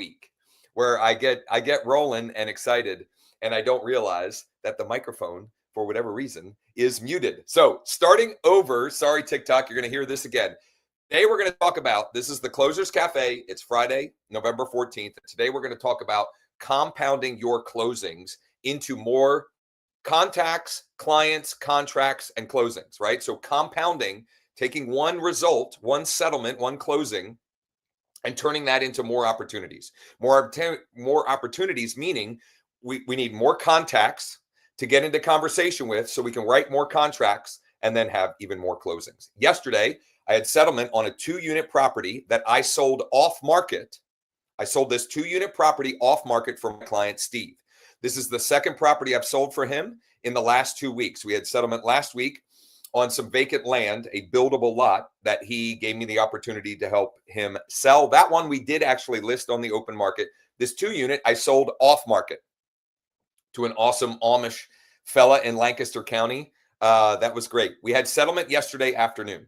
week where I get rolling and excited, and I don't realize that the microphone, for whatever reason, is muted. So starting over, sorry, TikTok, you're going to hear this again. Today we're going to talk about, this is the Closers Cafe. It's Friday, November 14th. Today we're going to talk about compounding your closings into more contacts, clients, contracts, and closings, right? So compounding, taking one result, one settlement, one closing, and turning that into more opportunities. More opportunities, meaning we need more contacts to get into conversation with so we can write more contracts and then have even more closings. Yesterday, I had settlement on a 2-unit property that I sold off market. I sold this 2-unit property off market for my client, Steve. This is the second property I've sold for him in the last 2 weeks. We had settlement last week on some vacant land, a buildable lot that he gave me the opportunity to help him sell. That one we did actually list on the open market. This 2-unit I sold off market to an awesome Amish fella in Lancaster County. That was great. We had settlement yesterday afternoon.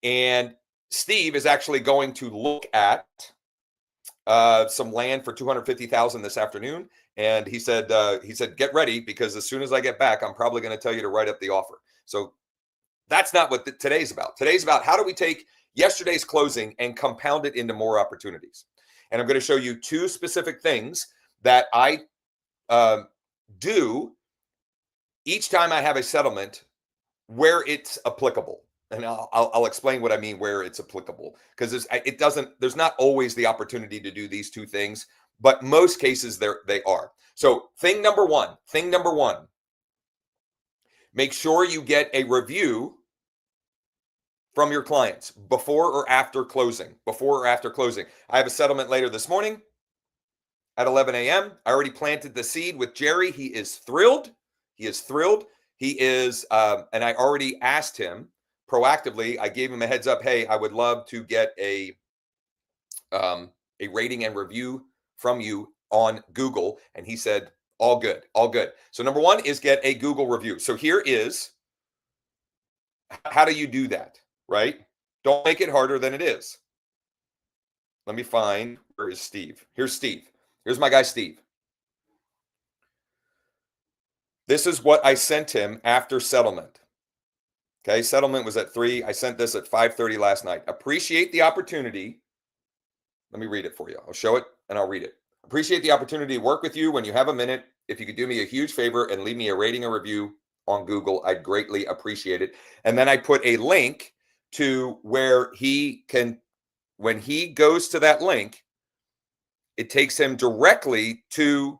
And Steve is actually going to look at some land for $250,000 this afternoon. And he said, get ready, because as soon as I get back, I'm probably going to tell you to write up the offer. So that's not what today's about. Today's about how do we take yesterday's closing and compound it into more opportunities. And I'm going to show you 2 specific things that I do each time I have a settlement where it's applicable. And I'll explain what I mean where it's applicable, because there's not always the opportunity to do these 2 things, but most cases they are. So thing number one, make sure you get a review from your clients before or after closing. I have a settlement later this morning at 11 a.m. I already planted the seed with Jerry. He is thrilled. He is, and I already asked him proactively. I gave him a heads up. Hey, I would love to get a rating and review from you on Google. And he said, all good. So number 1 is get a Google review. So here is, how do you do that, right? Don't make it harder than it is. Let me find, where is Steve? Here's Steve. Here's my guy, Steve. This is what I sent him after settlement. Okay, settlement was at 3. I sent this at 5:30 last night. Appreciate the opportunity. Let me read it for you. I'll show it and I'll read it. Appreciate the opportunity to work with you. When you have a minute, if you could do me a huge favor and leave me a rating or review on Google, I'd greatly appreciate it. And then I put a link to where he can, when he goes to that link, it takes him directly to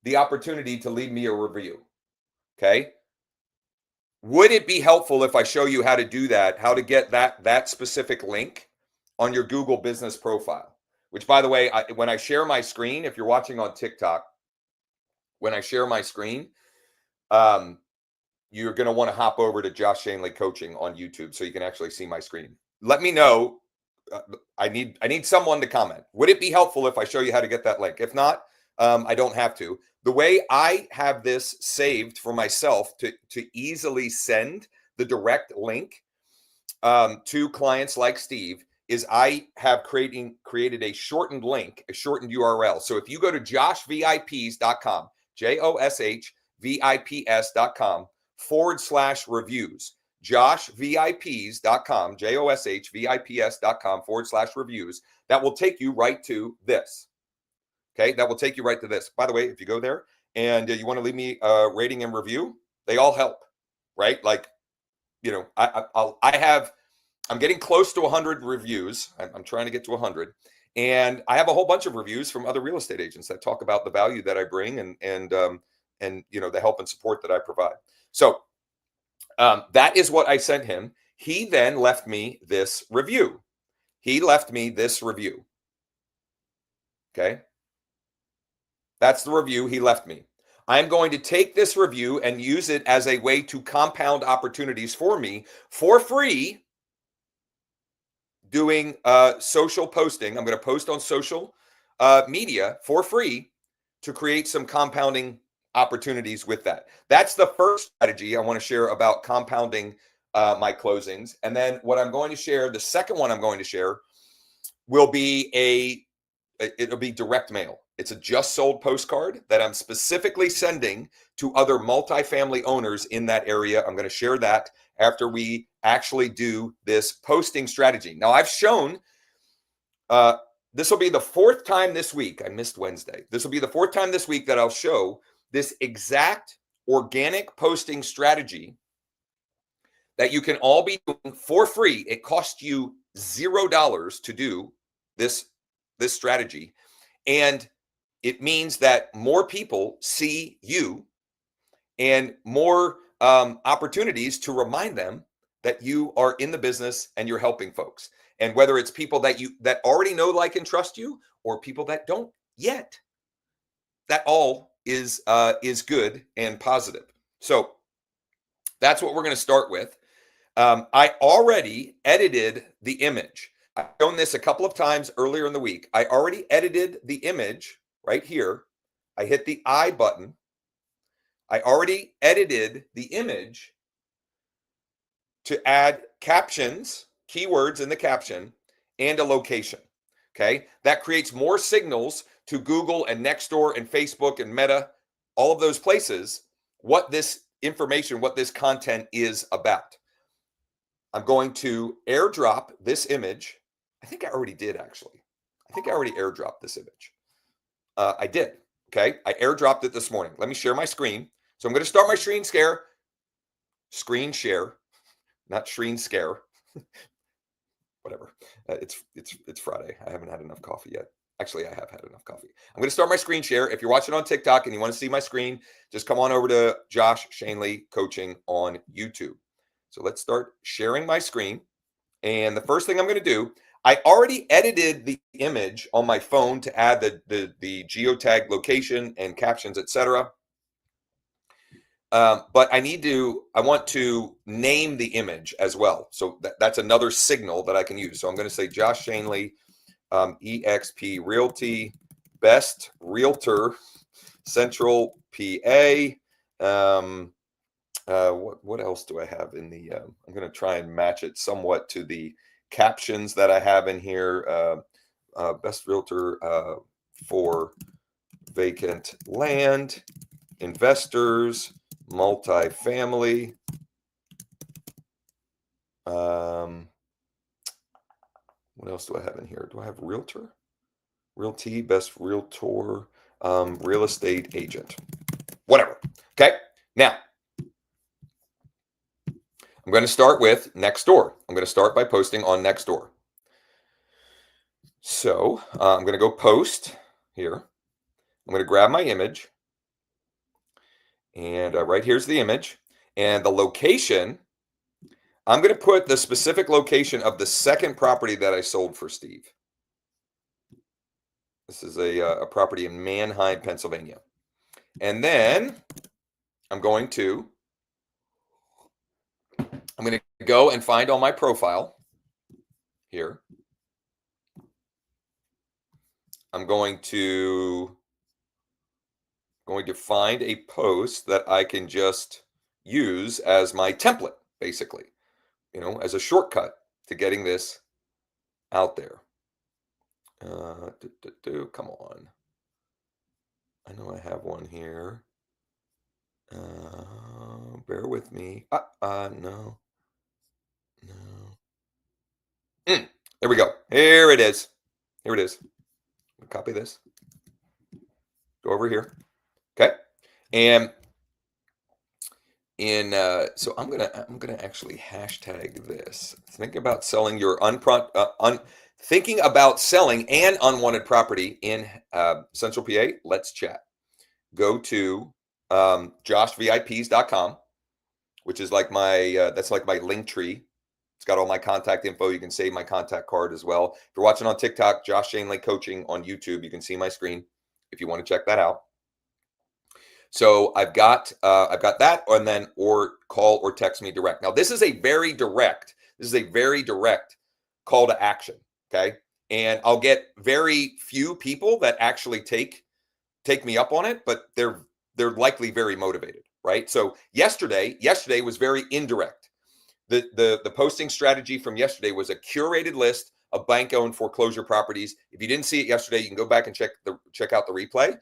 the opportunity to leave me a review. Okay. Would it be helpful if I show you how to do that, how to get that specific link on your Google business profile? Which, by the way, when I share my screen, if you're watching on TikTok, when I share my screen, you're going to want to hop over to Josh Schoenly Coaching on YouTube so you can actually see my screen. Let me know. I need someone to comment. Would it be helpful if I show you how to get that link? If not, I don't have to. The way I have this saved for myself to easily send the direct link to clients like Steve is I have created a shortened link, a shortened URL. So if you go to joshvips.com, joshvips.com /reviews, joshvips.com, joshvips.com /reviews, that will take you right to this. Okay, that will take you right to this. By the way, if you go there and you want to leave me a rating and review, they all help, right? Like, you know, I'm getting close to 100 reviews. I'm trying to get to 100. And I have a whole bunch of reviews from other real estate agents that talk about the value that I bring and you know, the help and support that I provide. So that is what I sent him. He then left me this review. Okay. That's the review he left me. I'm going to take this review and use it as a way to compound opportunities for me for free, doing social posting. I'm going to post on social media for free to create some compounding opportunities with that. That's the first strategy I want to share about compounding my closings. And then what I'm going to share, the second one I'm going to share will be a it'll be direct mail. It's a just sold postcard that I'm specifically sending to other multifamily owners in that area. I'm going to share that after we actually do this posting strategy. Now, I've shown, this will be the fourth time this week. I missed Wednesday. This will be the fourth time this week that I'll show this exact organic posting strategy that you can all be doing for free. It costs you $0 to do this strategy. And it means that more people see you and more opportunities to remind them that you are in the business and you're helping folks. And whether it's people that already know, like, and trust you, or people that don't yet, that all is good and positive. So that's what we're going to start with. I already edited the image. I've shown this a couple of times earlier in the week. I already edited the image right here. I hit the I button. I already edited the image to add captions, keywords in the caption, and a location. Okay, that creates more signals to Google and Nextdoor and Facebook and Meta, all of those places, what this information, what this content is about. I'm going to airdrop this image. I think I already did, actually. I think I already airdropped this image. I did. Okay, I airdropped it this morning. Let me share my screen. So I'm going to start my screen share, not screen scare. Whatever. It's Friday. I haven't had enough coffee yet. Actually, I have had enough coffee. I'm going to start my screen share. If you're watching on TikTok and you want to see my screen, just come on over to Josh Schoenly Coaching on YouTube. So let's start sharing my screen. And the first thing I'm going to do, I already edited the image on my phone to add the geotag location and captions, etc. But I want to name the image as well. So that's another signal that I can use. So I'm going to say Josh Schoenly, EXP Realty, Best Realtor, Central PA. What else do I have in the, I'm going to try and match it somewhat to the captions that I have in here. Best Realtor for vacant land, investors, multifamily. What else do I have in here? Do I have realtor? Realty, best realtor, real estate agent, whatever. Okay. Now I'm going to start with Nextdoor. I'm going to start by posting on Nextdoor. So I'm going to go post here. I'm going to grab my image. And right here's the image. And the location, I'm going to put the specific location of the second property that I sold for Steve. This is a property in Manheim, Pennsylvania. And then I'm going to go and find on my profile here. I'm going to find a post that I can just use as my template, basically, as a shortcut to getting this out there. Come on. I know I have one here. Bear with me. No. There we go. Here it is. Copy this. Go over here. Okay. And so I'm gonna actually hashtag this. Thinking about selling an unwanted property in Central PA. Let's chat. Go to joshvips.com, which is like that's like my link tree. It's got all my contact info. You can save my contact card as well. If you're watching on TikTok, Josh Schoenly Coaching on YouTube, you can see my screen if you want to check that out. So I've got that, and then or call or text me direct. Now this is a very direct call to action. Okay, and I'll get very few people that actually take me up on it, but they're likely very motivated, right? So yesterday was very indirect. The posting strategy from yesterday was a curated list of bank-owned foreclosure properties. If you didn't see it yesterday, you can go back and check out the replay.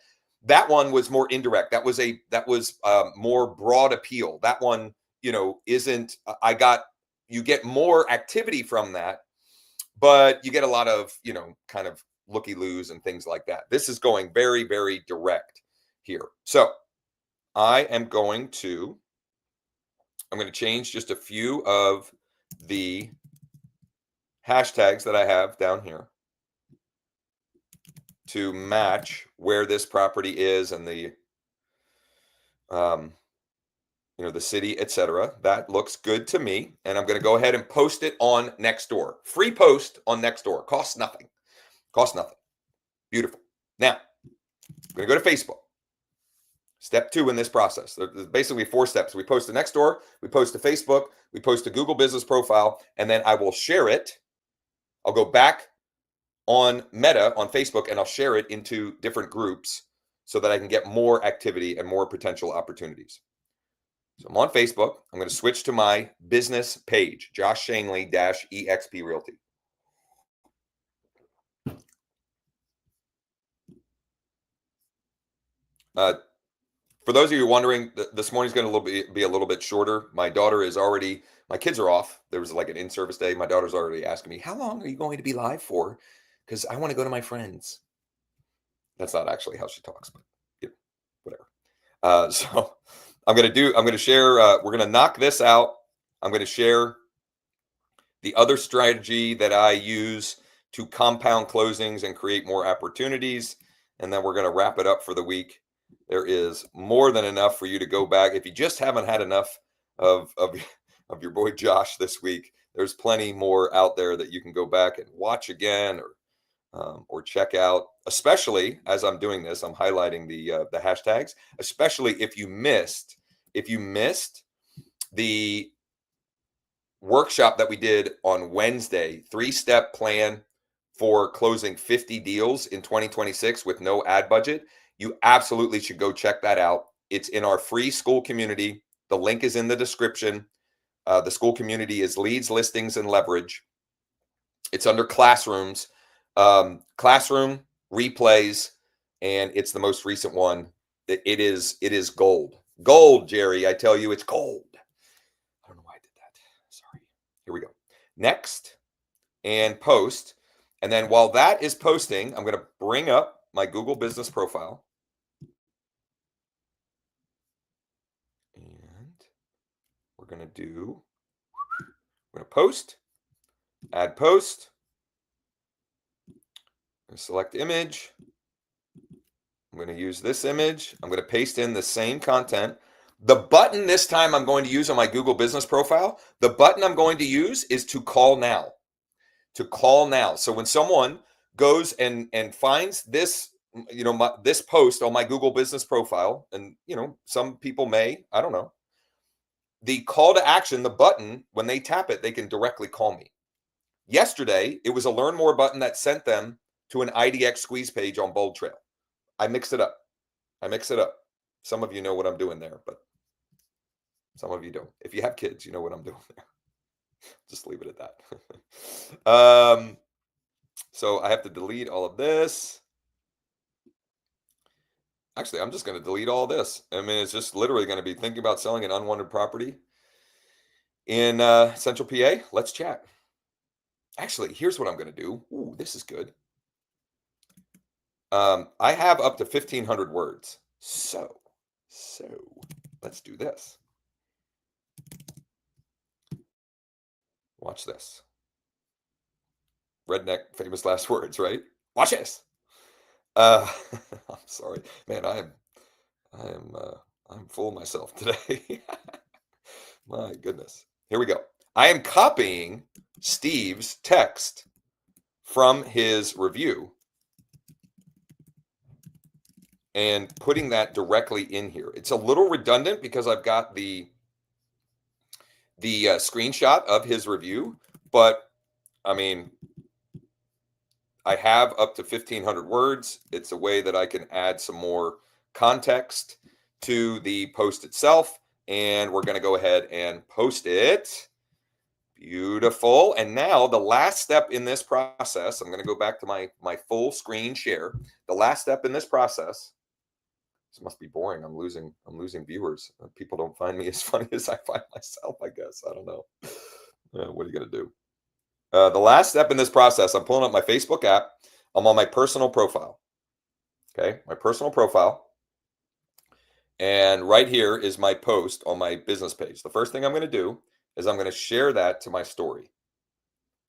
That one was more indirect. That was more broad appeal. That one, isn't. You get more activity from that, but you get a lot of, kind of looky-loos and things like that. This is going very, very direct here. So I'm going to change just a few of the hashtags that I have down here to match where this property is and the, the city, etc. That looks good to me. And I'm going to go ahead and post it on Nextdoor. Free post on Nextdoor. Costs nothing. Costs nothing. Beautiful. Now, I'm going to go to Facebook. Step 2 in this process. There's basically 4 steps. We post to Nextdoor, we post to Facebook, we post to Google Business Profile, and then I will share it. I'll go back on Meta on Facebook and I'll share it into different groups so that I can get more activity and more potential opportunities. So I'm on Facebook. I'm going to switch to my business page, Josh Schoenly -EXP Realty. For those of you wondering, this morning's going to be a little bit shorter. My kids are off. There was like an in-service day. My daughter's already asking me, how long are you going to be live for? Because I want to go to my friends. That's not actually how she talks, but whatever. So I'm going to share, we're going to knock this out. I'm going to share the other strategy that I use to compound closings and create more opportunities. And then we're going to wrap it up for the week. There is more than enough for you to go back. If you just haven't had enough of your boy Josh this week, there's plenty more out there that you can go back and watch again or check out. Especially as I'm doing this, I'm highlighting the hashtags. Especially if you missed the workshop that we did on Wednesday, 3-step plan for closing 50 deals in 2026 with no ad budget. You absolutely should go check that out. It's in our free Skool community. The link is in the description. The Skool community is leads, listings, and leverage. It's under classrooms, classroom replays, and it's the most recent one. It is gold. Gold, Jerry. I tell you, it's gold. I don't know why I did that. Sorry. Here we go. Next and post. And then while that is posting, I'm going to bring up my Google Business Profile. And we're going to post, add post. I'm going to select image. I'm going to use this image. I'm going to paste in the same content. The button this time I'm going to use on my Google Business Profile, the button I'm going to use is to call now. To call now. So when someone goes and finds this, this post on my Google Business Profile, and some people may, I don't know, the call to action, the button, when they tap it, they can directly call me. Yesterday, it was a learn more button that sent them to an IDX squeeze page on Bold Trail. I mix it up. Some of you know what I'm doing there, but some of you don't. If you have kids, you know what I'm doing there. Just leave it at that. So I have to delete all of this. Actually, I'm just going to delete all this. I mean, it's just literally going to be thinking about selling an unwanted property in Central PA. Let's chat. Actually, here's what I'm going to do. Ooh, this is good. I have up to 1,500 words. So let's do this. Watch this. Redneck famous last words, right? Watch this. I'm sorry, man. I'm full of myself today. My goodness. Here we go. I am copying Steve's text from his review and putting that directly in here. It's a little redundant because I've got the screenshot of his review, but I mean, I have up to 1,500 words. It's a way that I can add some more context to the post itself, and we're going to go ahead and post it. Beautiful. And now the last step in this process, I'm going to go back to my full screen share. The last step in this process, this must be boring. I'm losing viewers. People don't find me as funny as I find myself, I guess. I don't know. What are you going to do? The last step in this process, I'm pulling up my Facebook app. I'm on my personal profile. Okay, my personal profile. And right here is my post on my business page. The first thing I'm going to do is I'm going to share that to my story.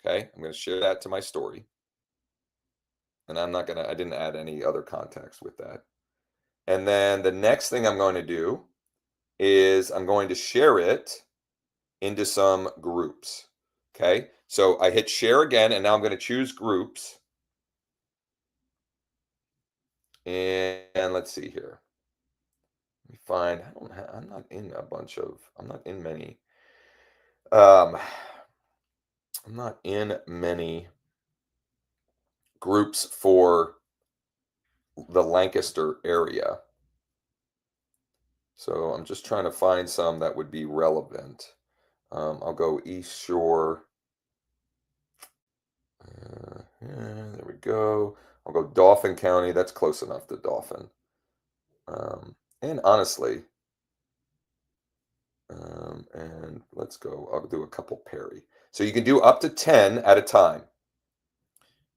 Okay, I'm going to share that to my story. And I didn't add any other context with that. And then the next thing I'm going to do is I'm going to share it into some groups. Okay, so I hit share again, and now I'm going to choose groups. And let's see here. Let me find, I'm not in many. I'm not in many groups for the Lancaster area. So I'm just trying to find some that would be relevant. I'll go East Shore. There we go. I'll go Dauphin County. That's close enough to Dauphin. And honestly, and let's go. I'll do a couple Perry. So you can do up to 10 at a time.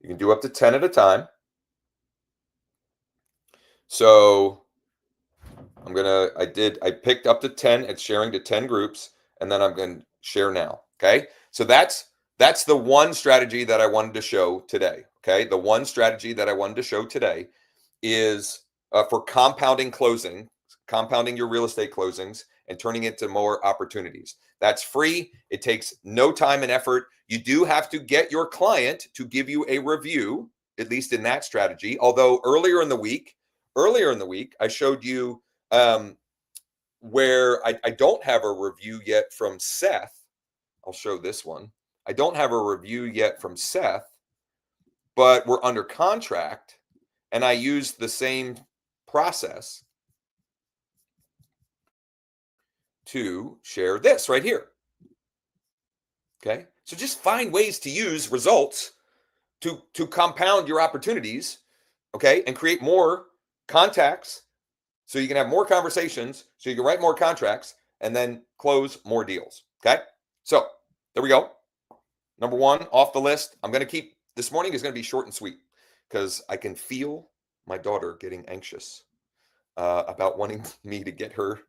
You can do up to 10 at a time. So I picked up to 10 at sharing to 10 groups, and then I'm going to share now. Okay. So that's the one strategy that I wanted to show today. Okay. The one strategy that I wanted to show today is for compounding your real estate closings and turning it to more opportunities. That's free. It takes no time and effort. You do have to get your client to give you a review, at least in that strategy. Although earlier in the week, I showed you where I don't have a review yet from Seth. I'll show this one. I don't have a review yet from Seth, but we're under contract, and I used the same process to share this right here. Okay, so just find ways to use results to compound your opportunities, okay, and create more contacts so you can have more conversations, so you can write more contracts, and then close more deals. Okay, so there we go. Number one off the list. I'm going to keep this morning is going to be short and sweet because I can feel my daughter getting anxious about wanting me to get her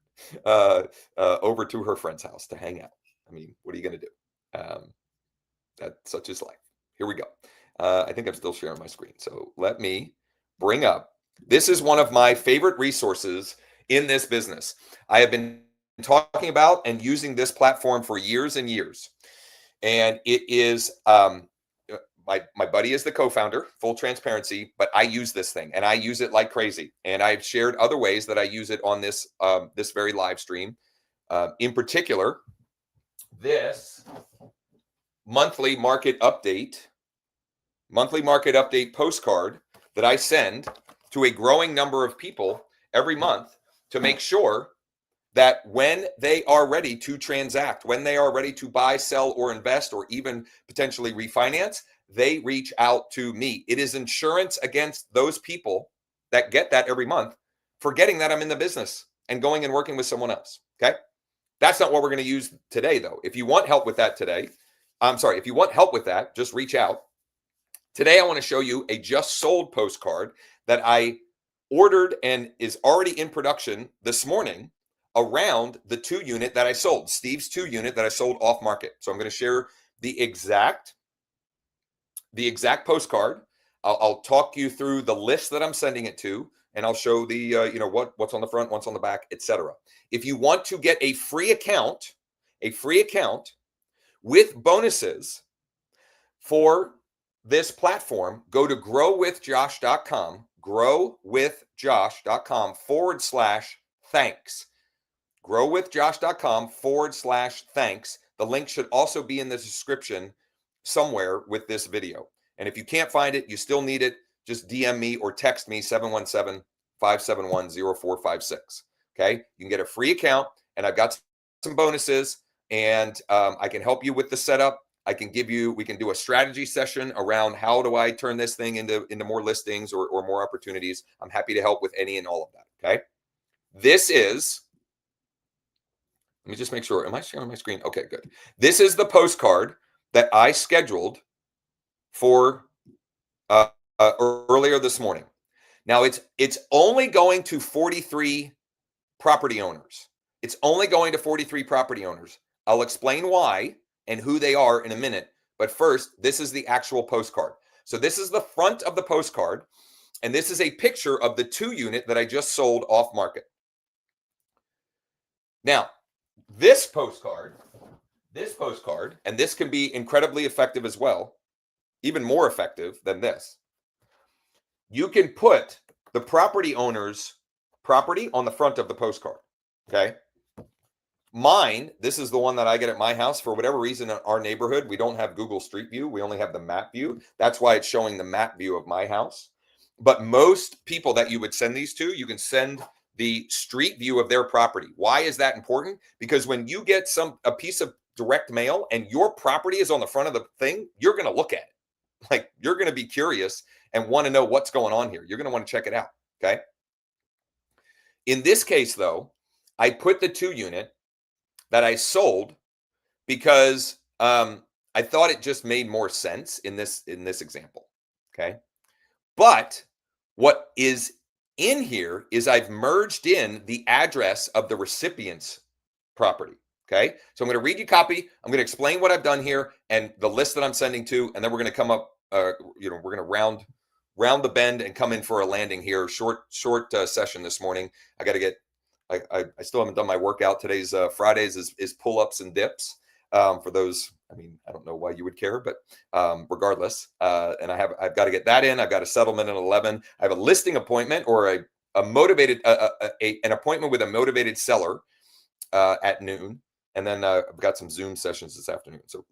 over to her friend's house to hang out. I mean, what are you going to do? That's such is life. Here we go. I think I'm still sharing my screen. So let me bring up. This is one of my favorite resources in this business. I have been talking about and using this platform for years and years. And it is, my buddy is the co-founder, full transparency, but I use this thing and I use it like crazy. And I've shared other ways that I use it on this, this very live stream. In particular, this monthly market update postcard that I send to a growing number of people every month to make sure that when they are ready to transact, when they are ready to buy, sell, or invest, or even potentially refinance, they reach out to me. It is insurance against those people that get that every month, forgetting that I'm in the business and going and working with someone else. Okay. That's not what we're going to use today, though. If you want help with that today, if you want help with that, just reach out. Today, I want to show you a just sold postcard that I ordered and is already in production this morning around the 2 unit that I sold, Steve's 2 unit that I sold off market. So I'm going to share the exact postcard. I'll talk you through the list that I'm sending it to, and I'll show the what's on the front, what's on the back, etc. If you want to get a free account with bonuses for this platform, go to growwithjosh.com, growwithjosh.com/thanks. growwithjosh.com/thanks. The link should also be in the description somewhere with this video. And if you can't find it, you still need it, just DM me or text me 717-571-0456. Okay. You can get a free account, and I've got some bonuses and I can help you with the setup. We can do a strategy session around how do I turn this thing into more listings or more opportunities. I'm happy to help with any and all of that. Okay. Let me just make sure. Am I sharing my screen? Okay, good. This is the postcard that I scheduled for earlier this morning. Now it's only going to 43 property owners. It's only going to 43 property owners. I'll explain why and who they are in a minute. But first, this is the actual postcard. So this is the front of the postcard, and this is a picture of the 2-unit that I just sold off market. Now, this postcard, and this can be incredibly effective as well, even more effective than this. You can put the property owner's property on the front of the postcard. Okay. Mine, this is the one that I get at my house. For whatever reason, in our neighborhood, we don't have Google Street View. We only have the map view. That's why it's showing the map view of my house. But most people that you would send these to, you can send the street view of their property. Why is that important? Because when you get a piece of direct mail and your property is on the front of the thing, you're going to look at it. Like, you're going to be curious and want to know what's going on here. You're going to want to check it out. Okay. In this case, though, I put the 2-unit that I sold because I thought it just made more sense in this example. Okay. But what is in here is I've merged in the address of the recipient's property. Okay. So I'm going to read you copy. I'm going to explain what I've done here and the list that I'm sending to, and then we're going to come up, we're going to round the bend and come in for a landing here. Short session this morning. I got to get, I still haven't done my workout. Today's Fridays is pull-ups and dips. For those, I mean, I don't know why you would care, but regardless, and I've got to get that in. I've got a settlement at 11. I have a listing appointment or an appointment with a motivated seller at noon, and then I've got some Zoom sessions this afternoon. So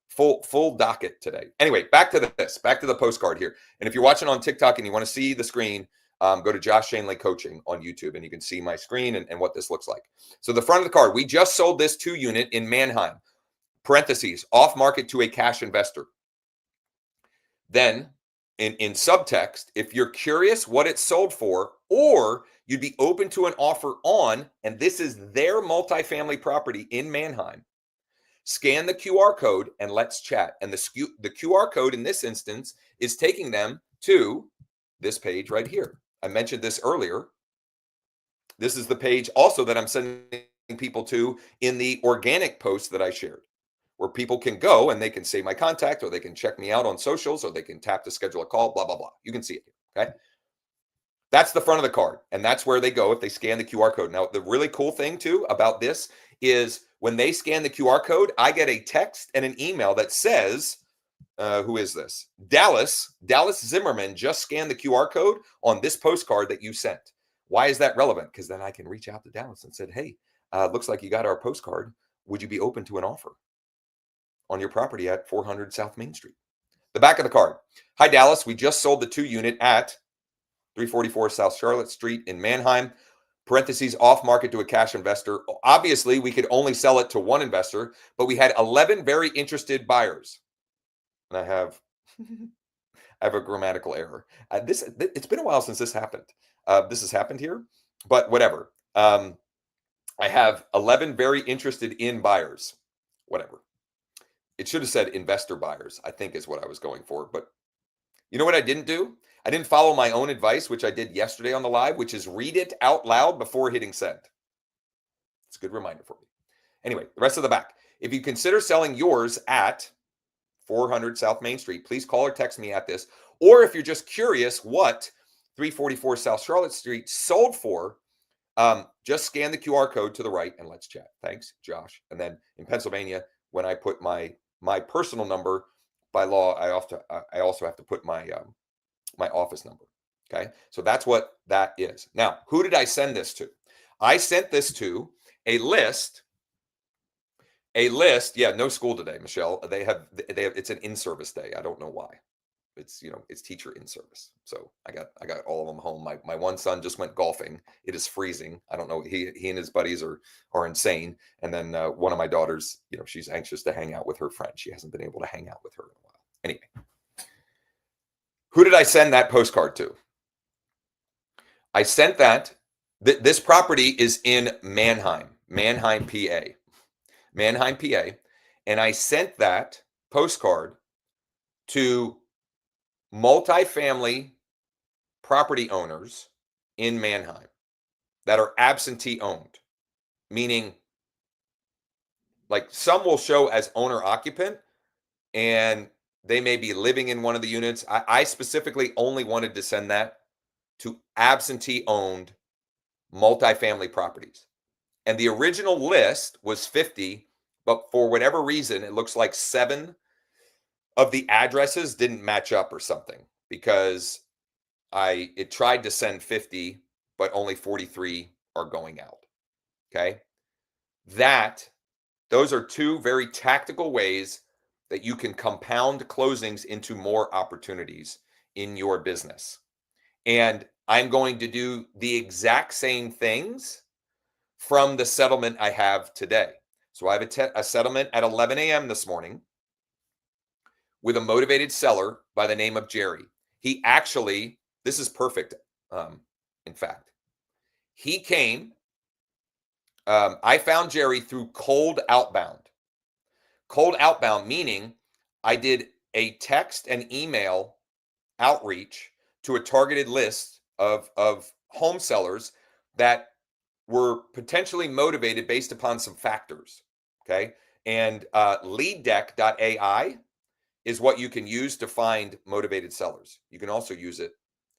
full docket today. Anyway, back to the postcard here. And if you're watching on TikTok and you want to see the screen, go to Josh Schoenly Coaching on YouTube, and you can see my screen and what this looks like. So the front of the card, we just sold this 2-unit in Manheim, parentheses, off market to a cash investor. Then in subtext, if you're curious what it's sold for, or you'd be open to an offer on, and this is their multifamily property in Manheim, scan the QR code and let's chat. And the QR code in this instance is taking them to this page right here. I mentioned this earlier. This is the page also that I'm sending people to in the organic post that I shared, where people can go and they can save my contact, or they can check me out on socials, or they can tap to schedule a call, blah, blah, blah. You can see it here, okay? That's the front of the card, and that's where they go if they scan the QR code. Now, the really cool thing, too, about this is when they scan the QR code, I get a text and an email that says, who is this? Dallas Zimmerman just scanned the QR code on this postcard that you sent. Why is that relevant? Because then I can reach out to Dallas and said, hey, looks like you got our postcard. Would you be open to an offer on your property at 400 South Main Street? The back of the card. Hi, Dallas. We just sold the 2-unit at 344 South Charlotte Street in Manheim. Parentheses, off market to a cash investor. Obviously, we could only sell it to one investor, but we had 11 very interested buyers. And I have a grammatical error. It's been a while since this happened. This has happened here, but whatever. I have 11 very interested in buyers. Whatever. It should have said investor buyers, I think is what I was going for. But you know what I didn't do? I didn't follow my own advice, which I did yesterday on the live, which is read it out loud before hitting send. It's a good reminder for me. Anyway, the rest of the back. If you consider selling yours at 400 South Main Street, please call or text me at this. Or if you're just curious what 344 South Charlotte Street sold for, just scan the QR code to the right and let's chat. Thanks, Josh. And then in Pennsylvania, when I put my personal number, by law, I also have to put my my office number. Okay, so that's what that is. Now, who did I send this to? I sent this to a list. Yeah, no school today, Michelle. They have it's an in-service day. I don't know why. it's it's teacher in service. So I got all of them home. My one son just went golfing. It is freezing. I don't know. He and his buddies are insane. And then one of my daughters, she's anxious to hang out with her friend. She hasn't been able to hang out with her in a while. Anyway, who did I send that postcard to? I sent that. This property is in Manheim, PA. Manheim, PA. And I sent that postcard to multifamily property owners in Manheim that are absentee owned, meaning like some will show as owner occupant and they may be living in one of the units. I specifically only wanted to send that to absentee owned multifamily properties. And the original list was 50, but for whatever reason, it looks like 7 of the addresses didn't match up or something, because it tried to send 50, but only 43 are going out. Okay. Those are 2 very tactical ways that you can compound closings into more opportunities in your business. And I'm going to do the exact same things from the settlement I have today. So I have a settlement at 11 a.m. this morning with a motivated seller by the name of Jerry. He actually, this is perfect. In fact, he came, I found Jerry through cold outbound. Cold outbound, meaning I did a text and email outreach to a targeted list of home sellers that were potentially motivated based upon some factors. Okay. And leaddeck.ai is what you can use to find motivated sellers. You can also use it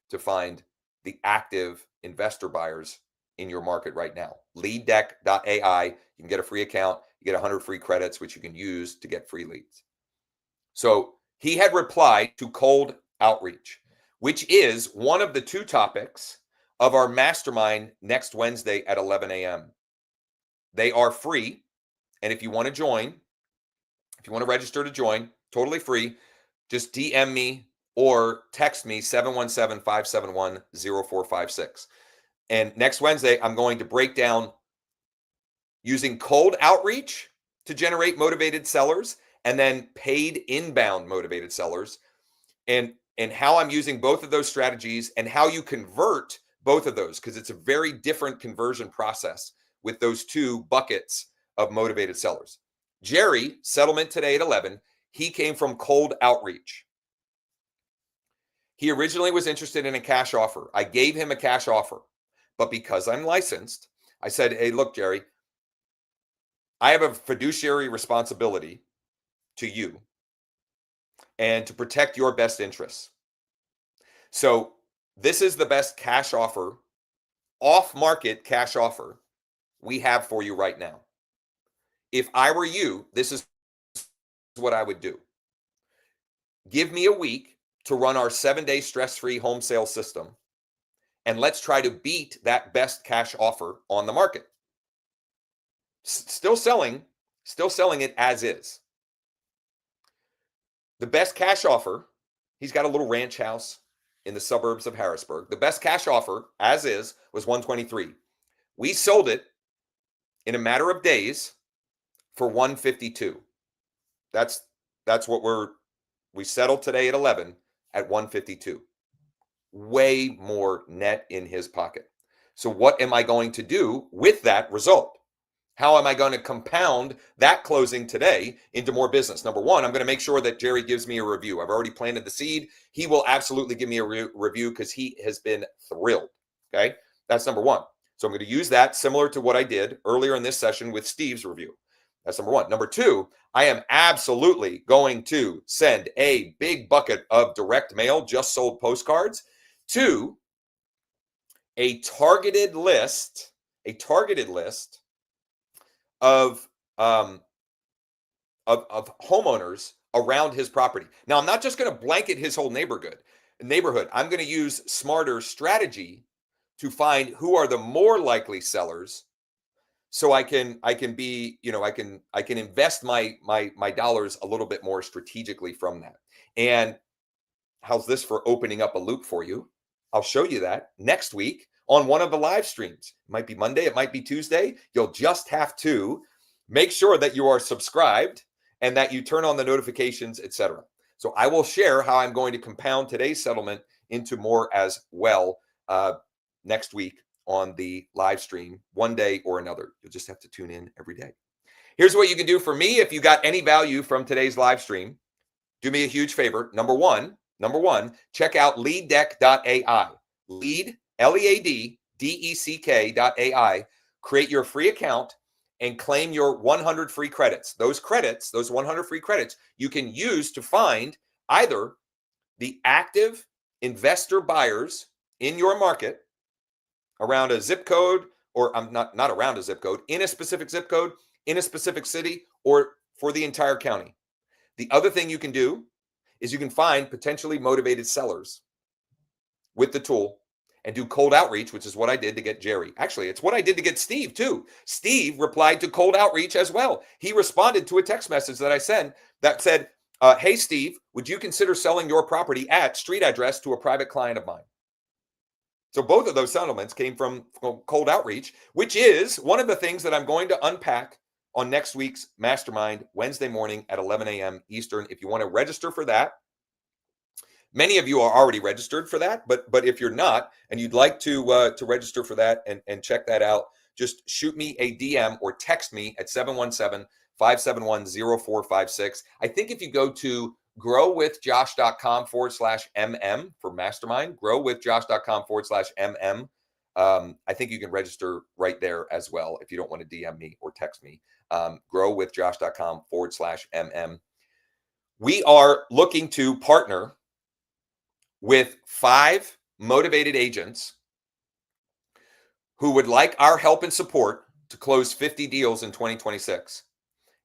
to find the active investor buyers in your market right now. Leaddeck.ai. You can get a free account. You get 100 free credits, which you can use to get free leads. So he had replied to cold outreach, which is one of the 2 topics of our mastermind next Wednesday at 11 a.m. They are free. And if you want to join, if you want to register to join, totally free, just DM me or text me 717-571-0456. And next Wednesday, I'm going to break down using cold outreach to generate motivated sellers and then paid inbound motivated sellers, and how I'm using both of those strategies and how you convert both of those, because it's a very different conversion process with those 2 buckets of motivated sellers. Jerry, settlement today at 11, he came from cold outreach. He originally was interested in a cash offer. I gave him a cash offer, but because I'm licensed, I said, hey, look, Jerry, I have a fiduciary responsibility to you and to protect your best interests. So this is the best cash offer, off-market cash offer we have for you right now. If I were you, this is what I would do. Give me a week to run our 7-day stress-free home sale system, and let's try to beat that best cash offer on the market. Still selling it as is. The best cash offer, he's got a little ranch house in the suburbs of Harrisburg. The best cash offer as is was 123. We sold it in a matter of days for 152. That's what we settled today at 11 at 152. Way more net in his pocket. So what am I going to do with that result? How am I going to compound that closing today into more business? Number 1, I'm going to make sure that Jerry gives me a review. I've already planted the seed. He will absolutely give me a review because he has been thrilled. Okay. That's number 1. So I'm going to use that similar to what I did earlier in this session with Steve's review. That's number 1. Number 2, I am absolutely going to send a big bucket of direct mail, just sold postcards, to a targeted list of homeowners around his property. Now, I'm not just going to blanket his whole neighborhood. I'm going to use smarter strategy to find who are the more likely sellers, so I can be, I can invest my dollars a little bit more strategically from that. And how's this for opening up a loop for you? I'll show you that next week on one of the live streams. It might be Monday, it might be Tuesday. You'll just have to make sure that you are subscribed and that you turn on the notifications, etc. So I will share how I'm going to compound today's settlement into more as well next week on the live stream, one day or another. You'll just have to tune in every day. Here's what you can do for me if you got any value from today's live stream. Do me a huge favor. Number one, check out leaddeck.ai. Lead, LEADDECK.ai. Create your free account and claim your 100 free credits. Those 100 free credits, you can use to find either the active investor buyers in your market around a zip code, or not around a zip code, in a specific zip code, in a specific city, or for the entire county. The other thing you can do is you can find potentially motivated sellers with the tool and do cold outreach, which is what I did to get Jerry. Actually, it's what I did to get Steve too. Steve replied to cold outreach as well. He responded to a text message that I sent that said, hey, Steve, would you consider selling your property at street address to a private client of mine? So both of those settlements came from cold outreach, which is one of the things that I'm going to unpack on next week's mastermind Wednesday morning at 11 a.m. Eastern. If you want to register for that, many of you are already registered for that, but if you're not and you'd like to register for that and check that out, just shoot me a DM or text me at 717-571-0456. I think if you go to growwithjosh.com/MM for mastermind, growwithjosh.com/MM. I think you can register right there as well if you don't want to DM me or text me. Growwithjosh.com/MM. We are looking to partner with 5 motivated agents who would like our help and support to close 50 deals in 2026.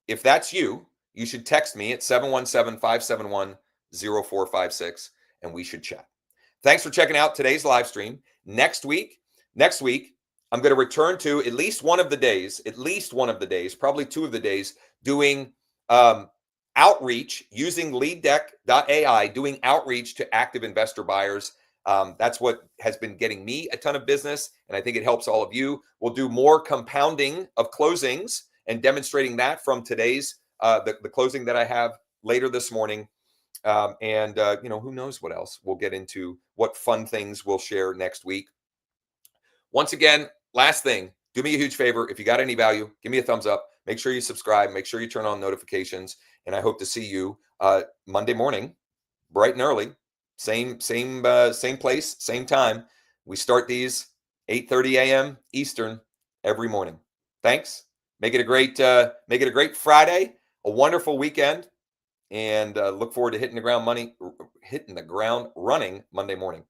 If that's you, you should text me at 717-571-0456 and we should chat. Thanks for checking out today's live stream. Next week, I'm going to return to at least one of the days, probably 2 of the days, doing outreach using leaddeck.ai, doing outreach to active investor buyers. That's what has been getting me a ton of business, and I think it helps all of you. We'll do more compounding of closings and demonstrating that from today's the closing that I have later this morning. Who knows what else we'll get into, what fun things we'll share next week. Once again, last thing, do me a huge favor. If you got any value, give me a thumbs up. Make sure you subscribe. Make sure you turn on notifications. And I hope to see you Monday morning, bright and early. Same place, same time. We start these 8:30 a.m. Eastern every morning. Thanks. Make it a great Friday, a wonderful weekend, and look forward to hitting the ground running Monday morning.